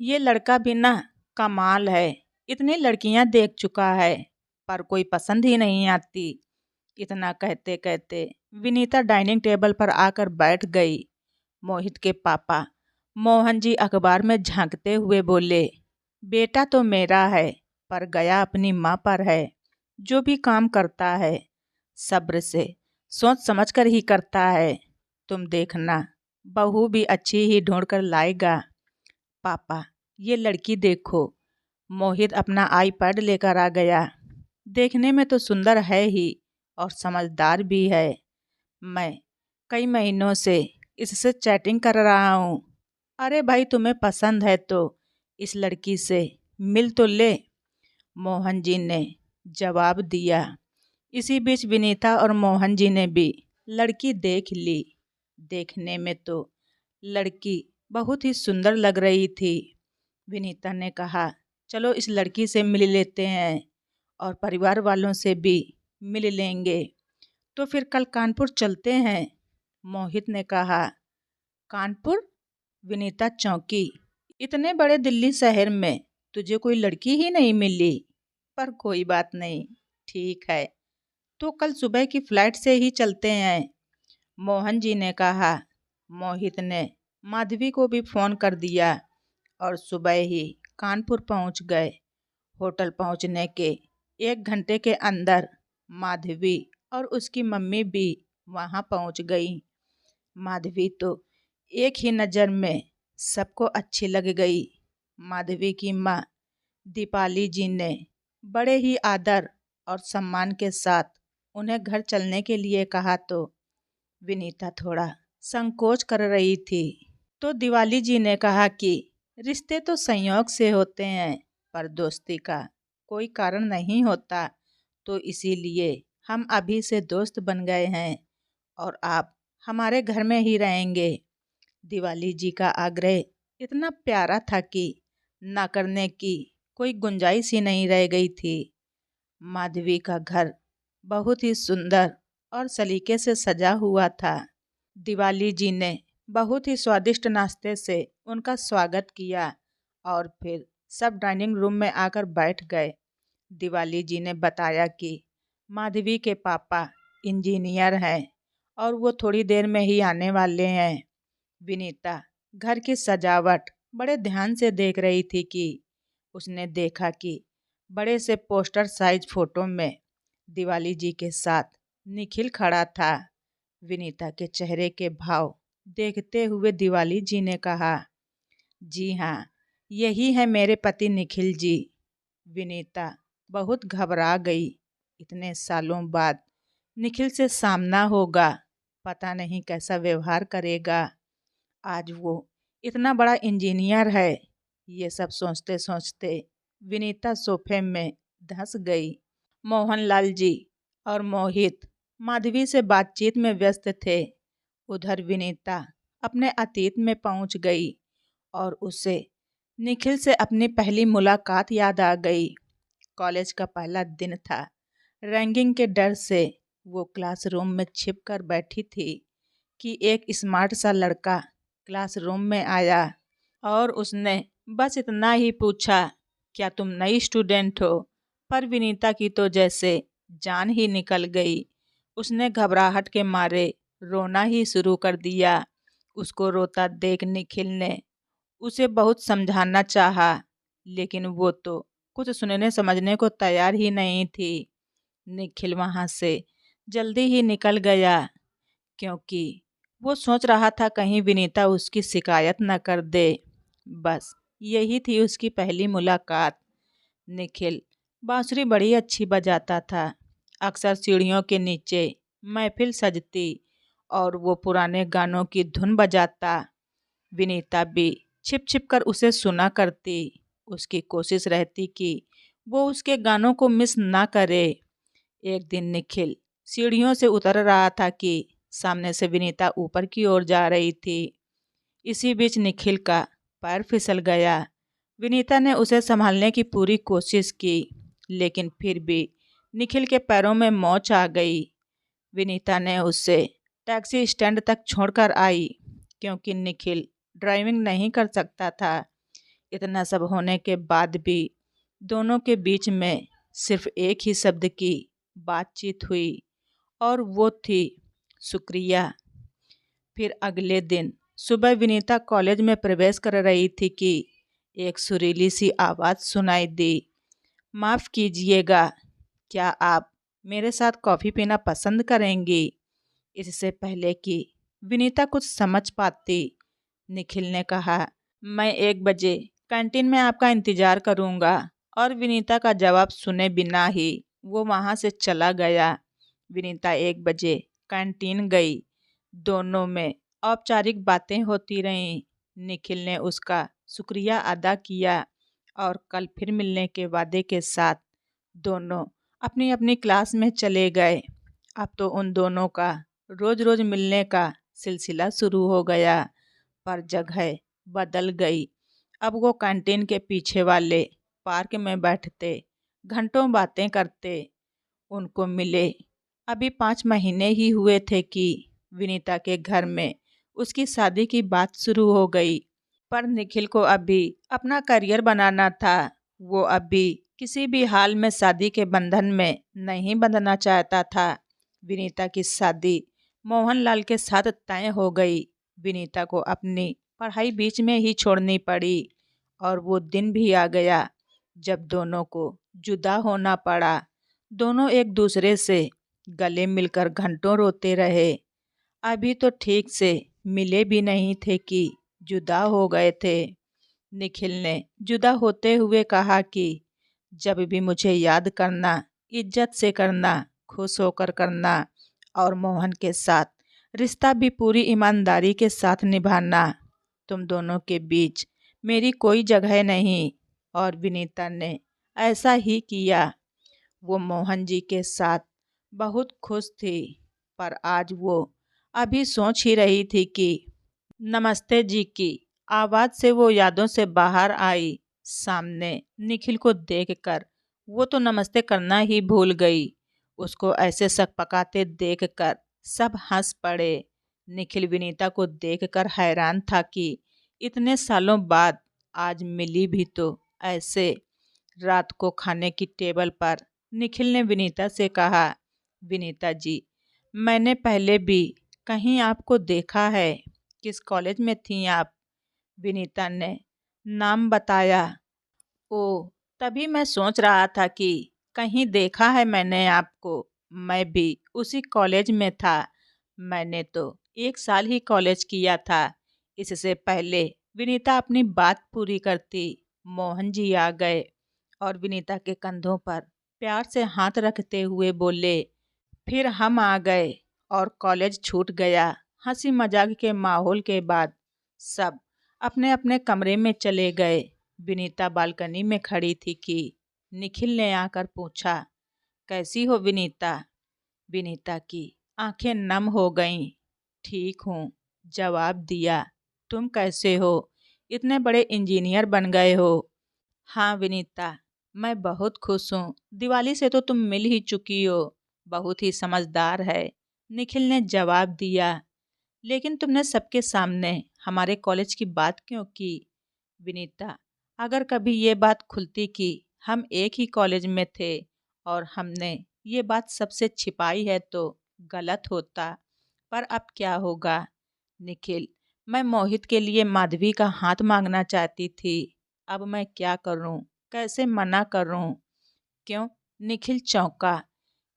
ये लड़का भी ना कमाल है। इतनी लड़कियां देख चुका है पर कोई पसंद ही नहीं आती। इतना कहते कहते विनीता डाइनिंग टेबल पर आकर बैठ गई। मोहित के पापा मोहन जी अखबार में झांकते हुए बोले, बेटा तो मेरा है पर गया अपनी माँ पर है। जो भी काम करता है सब्र से सोच समझ कर ही करता है। तुम देखना बहू भी अच्छी ही ढूंढ कर लाएगा। पापा ये लड़की देखो। मोहित अपना आईपैड लेकर आ गया। देखने में तो सुंदर है ही और समझदार भी है। मैं कई महीनों से इससे चैटिंग कर रहा हूँ। अरे भाई तुम्हें पसंद है तो इस लड़की से मिल तो ले। मोहन जी ने जवाब दिया। इसी बीच विनीता और मोहन जी ने भी लड़की देख ली। देखने में तो लड़की बहुत ही सुंदर लग रही थी। विनीता ने कहा, चलो इस लड़की से मिल लेते हैं और परिवार वालों से भी मिल लेंगे। तो फिर कल कानपुर चलते हैं। मोहित ने कहा, कानपुर? विनीता चौंकी। इतने बड़े दिल्ली शहर में तुझे कोई लड़की ही नहीं मिली। पर कोई बात नहीं, ठीक है, तो कल सुबह की फ्लाइट से ही चलते हैं। मोहन जी ने कहा। मोहित ने माधवी को भी फोन कर दिया और सुबह ही कानपुर पहुंच गए। होटल पहुंचने के 1 घंटे के अंदर माधवी और उसकी मम्मी भी वहां पहुंच गई। माधवी तो एक ही नज़र में सबको अच्छी लग गई। माधवी की माँ दीपाली जी ने बड़े ही आदर और सम्मान के साथ उन्हें घर चलने के लिए कहा तो विनीता थोड़ा संकोच कर रही थी। तो दिवाली जी ने कहा कि रिश्ते तो संयोग से होते हैं पर दोस्ती का कोई कारण नहीं होता, तो इसीलिए हम अभी से दोस्त बन गए हैं और आप हमारे घर में ही रहेंगे। दिवाली जी का आग्रह इतना प्यारा था कि ना करने की कोई गुंजाइश ही नहीं रह गई थी। माधवी का घर बहुत ही सुंदर और सलीके से सजा हुआ था। दिवाली जी ने बहुत ही स्वादिष्ट नाश्ते से उनका स्वागत किया और फिर सब डाइनिंग रूम में आकर बैठ गए। दिवाली जी ने बताया कि माधवी के पापा इंजीनियर हैं और वो थोड़ी देर में ही आने वाले हैं। विनीता घर की सजावट बड़े ध्यान से देख रही थी कि उसने देखा कि बड़े से पोस्टर साइज फोटो में दिवाली जी के साथ निखिल खड़ा था। विनीता के चेहरे के भाव देखते हुए दिवाली जी ने कहा, जी हाँ, यही है मेरे पति निखिल जी। विनीता बहुत घबरा गई। इतने सालों बाद निखिल से सामना होगा, पता नहीं कैसा व्यवहार करेगा। आज वो इतना बड़ा इंजीनियर है। ये सब सोचते सोचते विनीता सोफे में धंस गई। मोहनलाल जी और मोहित माधवी से बातचीत में व्यस्त थे। उधर विनीता अपने अतीत में पहुंच गई और उसे निखिल से अपनी पहली मुलाकात याद आ गई। कॉलेज का पहला दिन था। रैंकिंग के डर से वो क्लासरूम में छिप कर बैठी थी कि एक स्मार्ट सा लड़का क्लासरूम में आया और उसने बस इतना ही पूछा, क्या तुम नई स्टूडेंट हो? पर विनीता की तो जैसे जान ही निकल गई। उसने घबराहट के मारे रोना ही शुरू कर दिया। उसको रोता देख निखिल ने उसे बहुत समझाना चाहा, लेकिन वो तो कुछ सुनने समझने को तैयार ही नहीं थी। निखिल वहाँ से जल्दी ही निकल गया क्योंकि वो सोच रहा था कहीं विनीता उसकी शिकायत न कर दे। बस यही थी उसकी पहली मुलाकात। निखिल बांसुरी बड़ी अच्छी बजाता था। अक्सर सीढ़ियों के नीचे महफिल सजती और वो पुराने गानों की धुन बजाता। विनीता भी छिप छिप कर उसे सुना करती। उसकी कोशिश रहती कि वो उसके गानों को मिस ना करे। एक दिन निखिल सीढ़ियों से उतर रहा था कि सामने से विनीता ऊपर की ओर जा रही थी। इसी बीच निखिल का पैर फिसल गया। विनीता ने उसे संभालने की पूरी कोशिश की, लेकिन फिर भी निखिल के पैरों में मोच आ गई। विनीता ने उसे टैक्सी स्टैंड तक छोड़कर आई क्योंकि निखिल ड्राइविंग नहीं कर सकता था। इतना सब होने के बाद भी दोनों के बीच में सिर्फ एक ही शब्द की बातचीत हुई और वो थी शुक्रिया। फिर अगले दिन सुबह विनीता कॉलेज में प्रवेश कर रही थी कि एक सुरीली सी आवाज़ सुनाई दी। माफ़ कीजिएगा, क्या आप मेरे साथ कॉफ़ी पीना पसंद करेंगी? इससे पहले कि विनीता कुछ समझ पाती, निखिल ने कहा, मैं 1 बजे कैंटीन में आपका इंतज़ार करूँगा। और विनीता का जवाब सुने बिना ही वो वहाँ से चला गया। विनीता 1 बजे कैंटीन गई। दोनों में औपचारिक बातें होती रहीं। निखिल ने उसका शुक्रिया अदा किया और कल फिर मिलने के वादे के साथ दोनों अपनी अपनी क्लास में चले गए। अब तो उन दोनों का रोज रोज मिलने का सिलसिला शुरू हो गया, पर जगह बदल गई। अब वो कैंटीन के पीछे वाले पार्क में बैठते, घंटों बातें करते। उनको मिले अभी 5 महीने ही हुए थे कि विनीता के घर में उसकी शादी की बात शुरू हो गई। पर निखिल को अभी अपना करियर बनाना था। वो अभी किसी भी हाल में शादी के बंधन में नहीं बंधना चाहता था। विनीता की शादी मोहनलाल के साथ तय हो गई। विनीता को अपनी पढ़ाई बीच में ही छोड़नी पड़ी और वो दिन भी आ गया जब दोनों को जुदा होना पड़ा। दोनों एक दूसरे से गले मिलकर घंटों रोते रहे। अभी तो ठीक से मिले भी नहीं थे कि जुदा हो गए थे। निखिल ने जुदा होते हुए कहा कि जब भी मुझे याद करना, इज्जत से करना, खुश होकर करना और मोहन के साथ रिश्ता भी पूरी ईमानदारी के साथ निभाना। तुम दोनों के बीच मेरी कोई जगह नहीं। और विनीता ने ऐसा ही किया। वो मोहन जी के साथ बहुत खुश थी, पर आज वो अभी सोच ही रही थी कि नमस्ते जी की आवाज़ से वो यादों से बाहर आई। सामने निखिल को देखकर वो तो नमस्ते करना ही भूल गई। उसको ऐसे सकपकाते देखकर सब हंस पड़े। निखिल विनीता को देखकर हैरान था कि इतने सालों बाद आज मिली भी तो ऐसे। रात को खाने की टेबल पर निखिल ने विनीता से कहा, विनीता जी, मैंने पहले भी कहीं आपको देखा है। किस कॉलेज में थी आप? विनीता ने नाम बताया। ओ, तभी मैं सोच रहा था कि कहीं देखा है मैंने आपको। मैं भी उसी कॉलेज में था। मैंने तो 1 साल ही कॉलेज किया था। इससे पहले विनीता अपनी बात पूरी करती, मोहन जी आ गए और विनीता के कंधों पर प्यार से हाथ रखते हुए बोले, फिर हम आ गए और कॉलेज छूट गया। हंसी मजाक के माहौल के बाद सब अपने अपने कमरे में चले गए। विनीता बालकनी में खड़ी थी कि निखिल ने आकर पूछा, कैसी हो विनीता? विनीता की आंखें नम हो गईं। ठीक हूँ, जवाब दिया। तुम कैसे हो? इतने बड़े इंजीनियर बन गए हो। हाँ विनीता, मैं बहुत खुश हूँ। दिवाली से तो तुम मिल ही चुकी हो। बहुत ही समझदार है, निखिल ने जवाब दिया। लेकिन तुमने सबके सामने हमारे कॉलेज की बात क्यों की? विनीता, अगर कभी ये बात खुलती कि हम एक ही कॉलेज में थे और हमने ये बात सबसे छिपाई है तो गलत होता। पर अब क्या होगा? निखिल, मैं मोहित के लिए माधवी का हाथ मांगना चाहती थी। अब मैं क्या करूं? कैसे मना करूं? क्यों? निखिल चौंका।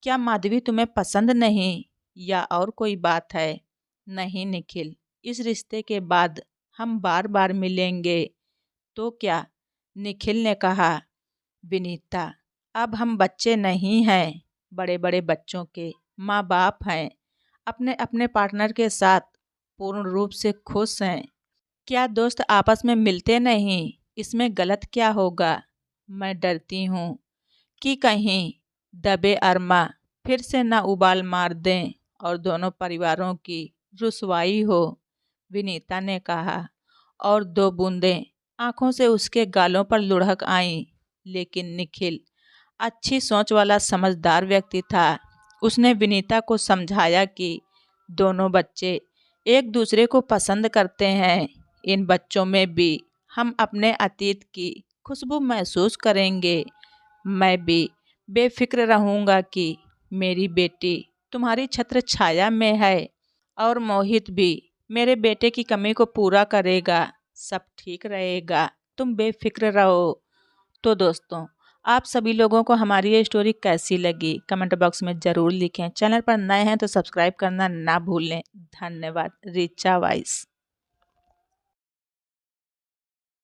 क्या माधवी तुम्हें पसंद नहीं या और कोई बात है? नहीं निखिल, इस रिश्ते के बाद हम बार बार मिलेंगे। तो क्या? निखिल ने कहा। विनीता, अब हम बच्चे नहीं हैं, बड़े बड़े बच्चों के माँ बाप हैं। अपने अपने पार्टनर के साथ पूर्ण रूप से खुश हैं। क्या दोस्त आपस में मिलते नहीं? इसमें गलत क्या होगा? मैं डरती हूँ कि कहीं दबे अरमा फिर से ना उबाल मार दें और दोनों परिवारों की रुसवाई हो, विनीता ने कहा। और 2 बूंदें आंखों से उसके गालों पर लुढ़क आईं। लेकिन निखिल अच्छी सोच वाला समझदार व्यक्ति था। उसने विनीता को समझाया कि दोनों बच्चे एक दूसरे को पसंद करते हैं। इन बच्चों में भी हम अपने अतीत की खुशबू महसूस करेंगे। मैं भी बेफिक्र रहूँगा कि मेरी बेटी तुम्हारी छत्र छाया में है और मोहित भी मेरे बेटे की कमी को पूरा करेगा। सब ठीक रहेगा, तुम बेफिक्र रहो। तो दोस्तों, आप सभी लोगों को हमारी ये स्टोरी कैसी लगी कमेंट बॉक्स में ज़रूर लिखें। चैनल पर नए हैं तो सब्सक्राइब करना ना भूलें। धन्यवाद। रिचा वाइस।